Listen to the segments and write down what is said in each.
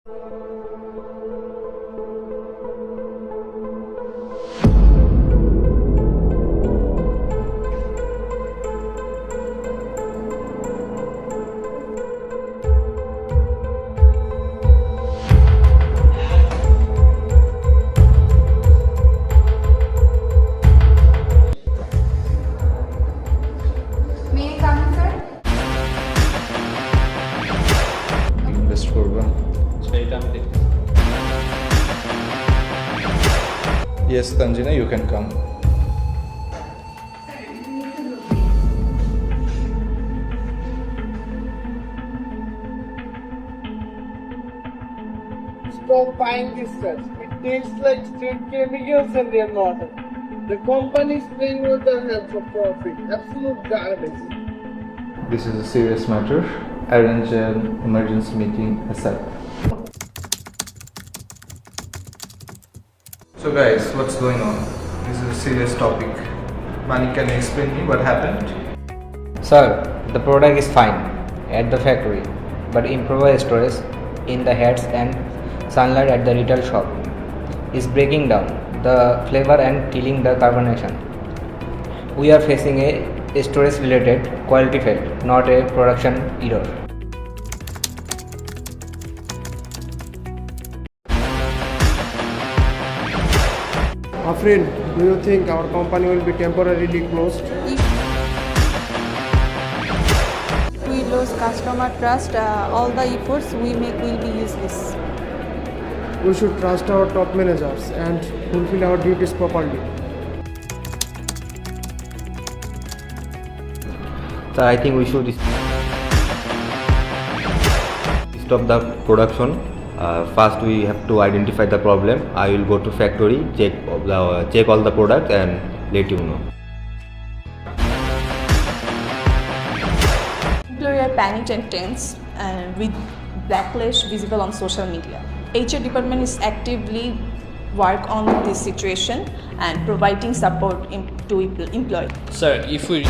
May I come in, sir? Invest করবা? Yes, Tanjina, you can come. Stop buying this stuff. It tastes like street chemicals and they're not. The company is playing with their health for profit. Absolute garbage. This is a serious matter. Arrange an emergency meeting ASAP. So guys, what's going on? This is a serious topic. Mani, can you explain me what happened? Sir, the product is fine at the factory, but improvised storage in the heads and sunlight at the retail shop is breaking down the flavor and killing the carbonation. We are facing a storage related quality fail, not a production error. Afrin, do you think our company will be temporarily closed? If we lose customer trust, all the efforts we make will be useless. We should trust our top managers and fulfill our duties properly. So I think we should stop the production. First we have to identify the problem. I will go to factory, check all the products and let you know. Employees are panicked and tense with backlash visible on social media. HR department is actively work on this situation and providing support to employees. Sir, if we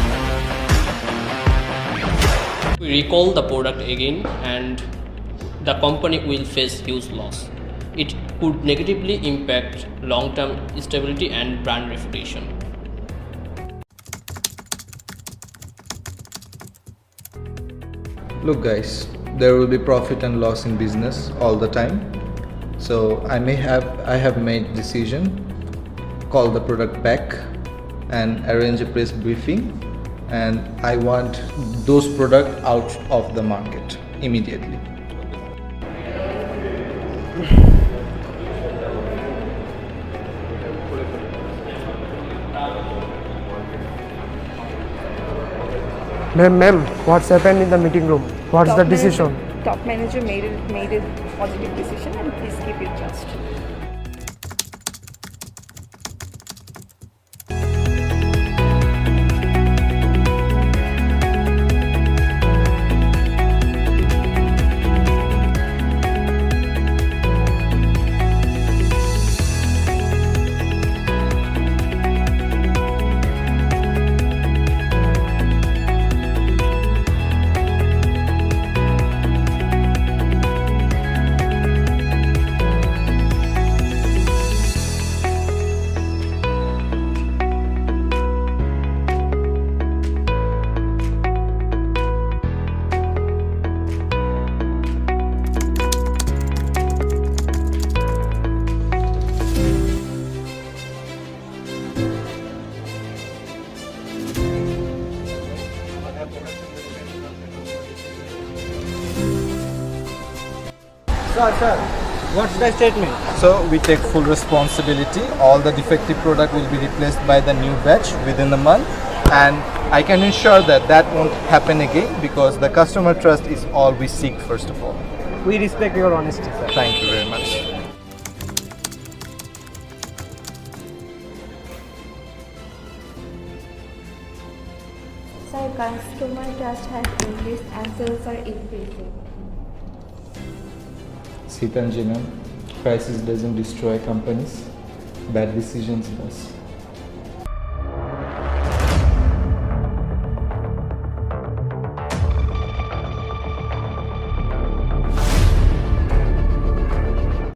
recall the product again and the company will face huge loss. It could negatively impact long-term stability and brand reputation. Look guys, there will be profit and loss in business all the time. So I have made decision, call the product back and arrange a press briefing, and I want those products out of the market immediately. Ma'am, what's happened in the meeting room? What's the decision? Top manager made a positive decision and please keep your trust. Sir, what's the statement? So we take full responsibility. All the defective product will be replaced by the new batch within a month, and I can ensure that that won't happen again because the customer trust is all we seek first of all. We respect your honesty, sir. Thank you very much. Sir, customer trust has increased and sales are increasing. Sitanjana, crisis doesn't destroy companies, bad decisions does.